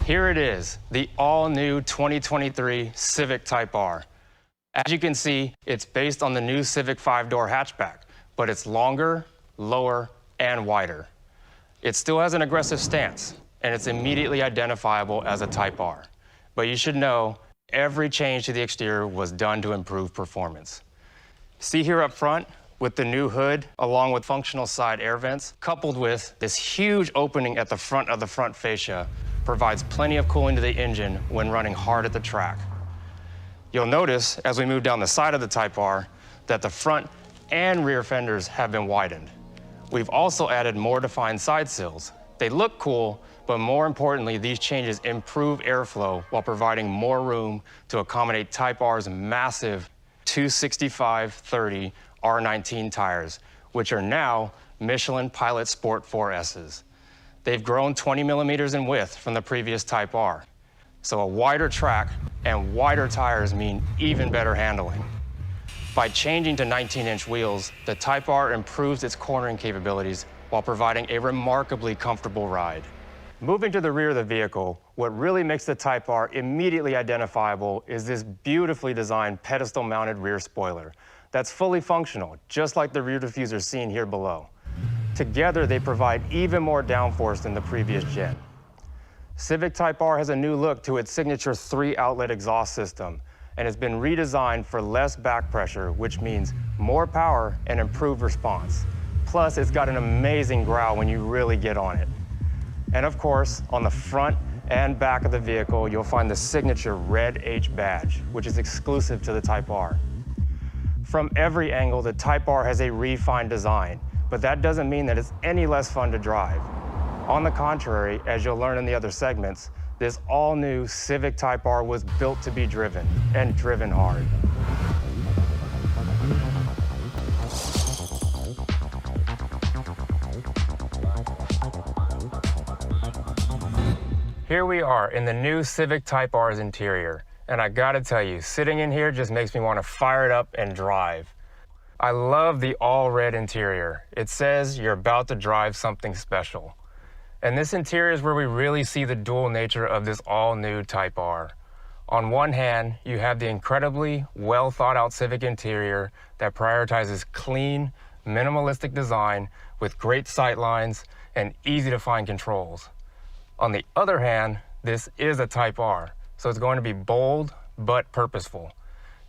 Here it is, the all-new 2023 Civic Type R. As you can see, it's based on the new Civic 5-door hatchback, but it's longer, lower, and wider. It still has an aggressive stance, and it's immediately identifiable as a Type R. But you should know, every change to the exterior was done to improve performance. See here up front, with the new hood, along with functional side air vents, coupled with this huge opening at the front of the front fascia, provides plenty of cooling to the engine when running hard at the track. You'll notice, as we move down the side of the Type R, that the front and rear fenders have been widened. We've also added more defined side sills. They look cool, but more importantly, these changes improve airflow while providing more room to accommodate Type R's massive 265/30 R19 tires, which are now Michelin Pilot Sport 4S's. They've grown 20 millimeters in width from the previous Type R. So a wider track and wider tires mean even better handling. By changing to 19-inch wheels, the Type R improves its cornering capabilities while providing a remarkably comfortable ride. Moving to the rear of the vehicle, what really makes the Type R immediately identifiable is this beautifully designed pedestal-mounted rear spoiler that's fully functional, just like the rear diffuser seen here below. Together, they provide even more downforce than the previous gen. Civic Type R has a new look to its signature 3-outlet exhaust system, and has been redesigned for less back pressure, which means more power and improved response. Plus, it's got an amazing growl when you really get on it. And of course, on the front and back of the vehicle, you'll find the signature red H badge, which is exclusive to the Type R. From every angle, the Type R has a refined design, but that doesn't mean that it's any less fun to drive. On the contrary, as you'll learn in the other segments, this all-new Civic Type R was built to be driven, and driven hard. Here we are in the new Civic Type R's interior, and I gotta tell you, sitting in here just makes me want to fire it up and drive. I love the all-red interior. It says you're about to drive something special. And this interior is where we really see the dual nature of this all-new Type R. On one hand, you have the incredibly well-thought-out Civic interior that prioritizes clean, minimalistic design with great sight lines and easy-to-find controls. On the other hand, this is a Type R, so it's going to be bold but purposeful.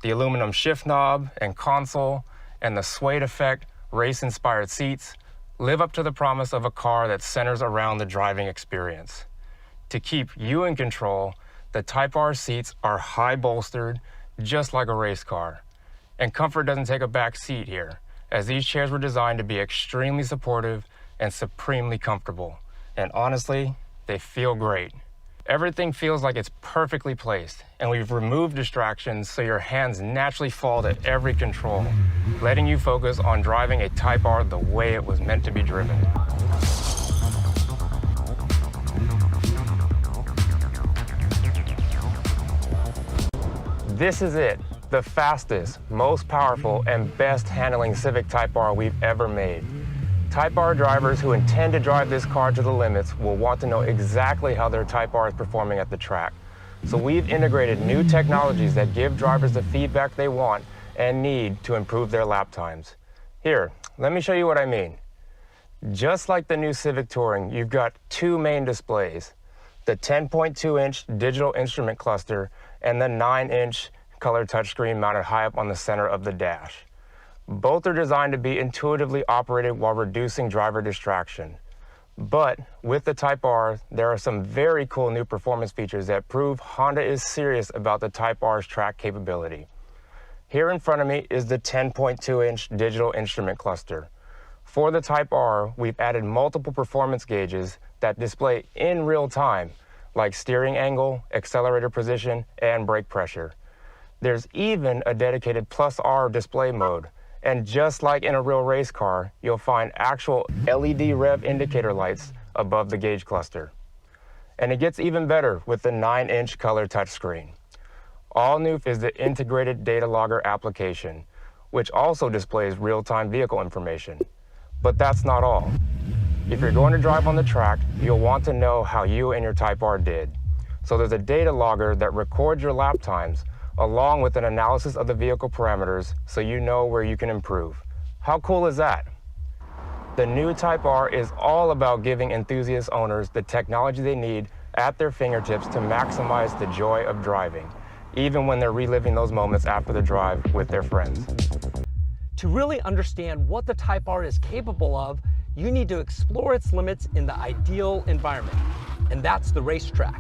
The aluminum shift knob and console and the suede effect race-inspired seats live up to the promise of a car that centers around the driving experience. To keep you in control, the Type R seats are high bolstered, just like a race car. And comfort doesn't take a back seat here, as these chairs were designed to be extremely supportive and supremely comfortable. And honestly, they feel great. Everything feels like it's perfectly placed, and we've removed distractions so your hands naturally fall to every control, letting you focus on driving a Type R the way it was meant to be driven. This is it, the fastest, most powerful, and best handling Civic Type R we've ever made. Type R drivers who intend to drive this car to the limits will want to know exactly how their Type R is performing at the track. So we've integrated new technologies that give drivers the feedback they want and need to improve their lap times. Here, let me show you what I mean. Just like the new Civic Touring, you've got two main displays, the 10.2-inch digital instrument cluster and the 9-inch color touchscreen mounted high up on the center of the dash. Both are designed to be intuitively operated while reducing driver distraction. But with the Type R, there are some very cool new performance features that prove Honda is serious about the Type R's track capability. Here in front of me is the 10.2-inch digital instrument cluster. For the Type R, we've added multiple performance gauges that display in real time, like steering angle, accelerator position, and brake pressure. There's even a dedicated +R display mode. And just like in a real race car, you'll find actual LED rev indicator lights above the gauge cluster. And it gets even better with the 9-inch color touchscreen. All new is the integrated datalogger application, which also displays real-time vehicle information. But that's not all. If you're going to drive on the track, you'll want to know how you and your Type R did. So there's a data logger that records your lap times along with an analysis of the vehicle parameters so you know where you can improve. How cool is that? The new Type R is all about giving enthusiast owners the technology they need at their fingertips to maximize the joy of driving, even when they're reliving those moments after the drive with their friends. To really understand what the Type R is capable of, you need to explore its limits in the ideal environment, and that's the racetrack.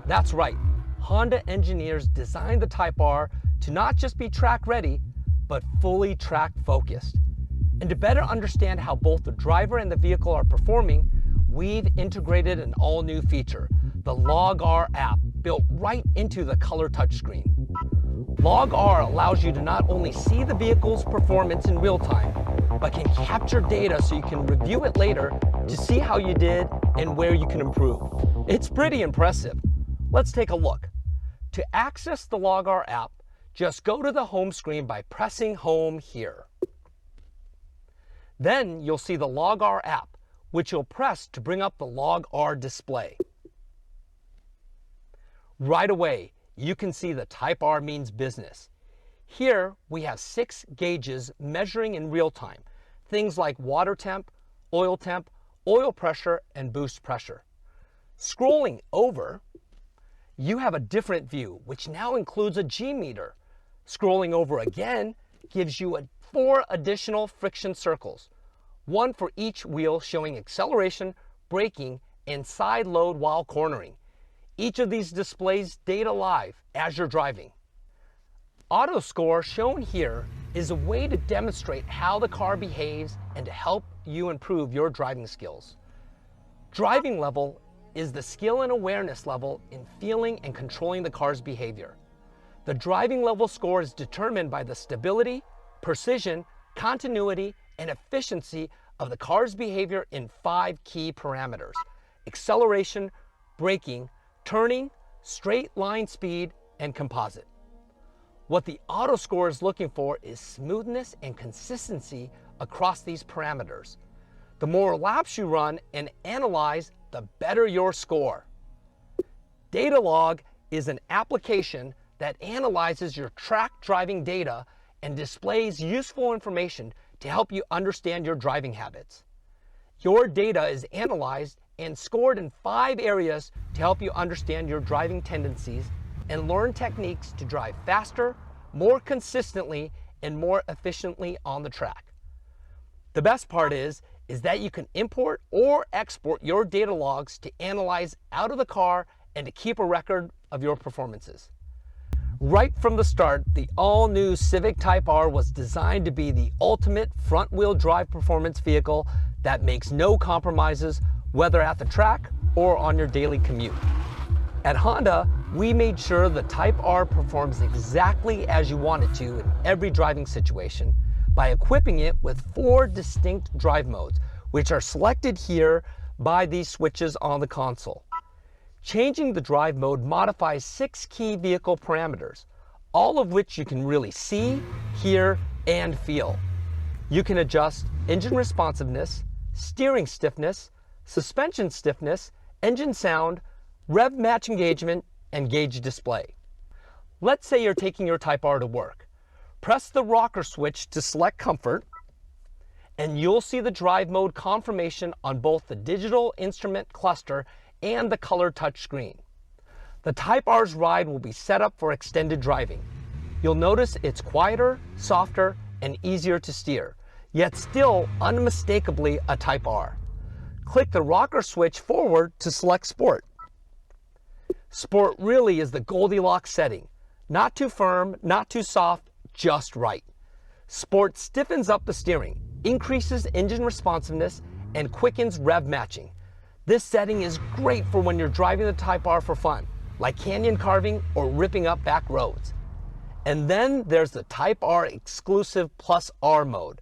That's right, Honda engineers designed the Type R to not just be track ready, but fully track focused. And to better understand how both the driver and the vehicle are performing, we've integrated an all-new feature, the LogR app, built right into the color touchscreen. LogR allows you to not only see the vehicle's performance in real time, but can capture data so you can review it later to see how you did and where you can improve. It's pretty impressive. Let's take a look. To access the LogR app, just go to the home screen by pressing home here. Then you'll see the LogR app, which you'll press to bring up the LogR display. Right away, you can see the Type R means business. Here, we have 6 gauges measuring in real time, things like water temp, oil pressure, and boost pressure. Scrolling over, you have a different view, which now includes a G meter. Scrolling over again gives you 4 additional friction circles, one for each wheel showing acceleration, braking, and side load while cornering. Each of these displays data live as you're driving. Auto Score, shown here, is a way to demonstrate how the car behaves and to help you improve your driving skills. Driving level is the skill and awareness level in feeling and controlling the car's behavior. The driving level score is determined by the stability, precision, continuity, and efficiency of the car's behavior in 5 key parameters: acceleration, braking, turning, straight line speed, and composite. What the auto score is looking for is smoothness and consistency across these parameters. The more laps you run and analyze, the better your score. Datalog is an application that analyzes your track driving data and displays useful information to help you understand your driving habits. Your data is analyzed and scored in 5 areas to help you understand your driving tendencies and learn techniques to drive faster, more consistently, and more efficiently on the track. The best part is that you can import or export your data logs to analyze out of the car and to keep a record of your performances. Right from the start, the all-new Civic Type R was designed to be the ultimate front-wheel drive performance vehicle that makes no compromises, whether at the track or on your daily commute. At Honda, we made sure the Type R performs exactly as you want it to in every driving situation by equipping it with 4 distinct drive modes, which are selected here by these switches on the console. Changing the drive mode modifies 6 key vehicle parameters, all of which you can really see, hear, and feel. You can adjust engine responsiveness, steering stiffness, suspension stiffness, engine sound, rev match engagement, and gauge display. Let's say you're taking your Type R to work. Press the rocker switch to select comfort, and you'll see the drive mode confirmation on both the digital instrument cluster and the color touchscreen. The Type R's ride will be set up for extended driving. You'll notice it's quieter, softer, and easier to steer, yet still unmistakably a Type R. Click the rocker switch forward to select Sport. Sport really is the Goldilocks setting. Not too firm, not too soft, just right. Sport stiffens up the steering, increases engine responsiveness, and quickens rev matching. This setting is great for when you're driving the Type R for fun, like canyon carving or ripping up back roads. And then there's the Type R exclusive Plus R mode.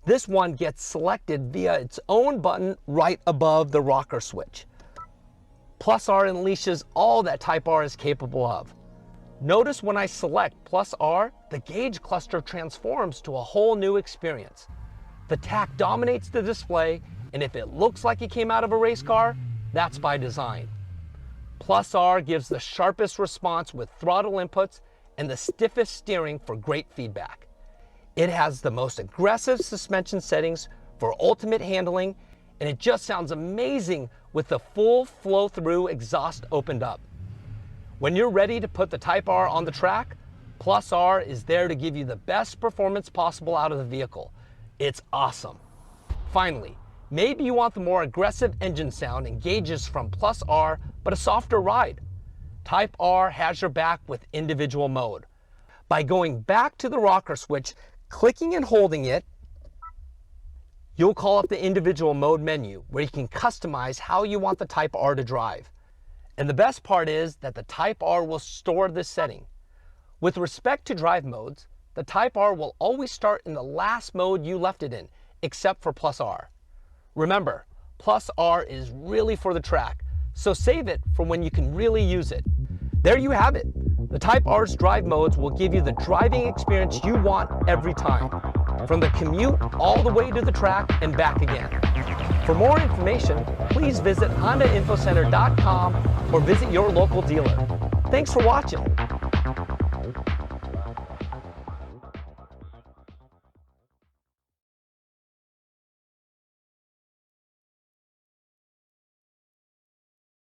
This one gets selected via its own button right above the rocker switch. Plus R unleashes all that Type R is capable of. Notice when I select Plus R, the gauge cluster transforms to a whole new experience. The tach dominates the display, and if it looks like it came out of a race car, that's by design. Plus R gives the sharpest response with throttle inputs and the stiffest steering for great feedback. It has the most aggressive suspension settings for ultimate handling, and it just sounds amazing with the full flow-through exhaust opened up. When you're ready to put the Type R on the track, Plus R is there to give you the best performance possible out of the vehicle. It's awesome. Finally, maybe you want the more aggressive engine sound and gauges from Plus R, but a softer ride. Type R has your back with individual mode. By going back to the rocker switch, clicking and holding it, you'll call up the individual mode menu where you can customize how you want the Type R to drive. And the best part is that the Type R will store this setting. With respect to drive modes, the Type R will always start in the last mode you left it in, except for Plus R. Remember, Plus R is really for the track, so save it for when you can really use it. There you have it. The Type R's drive modes will give you the driving experience you want every time, from the commute all the way to the track and back again. For more information, please visit HondaInfoCenter.com or visit your local dealer. Thanks for watching.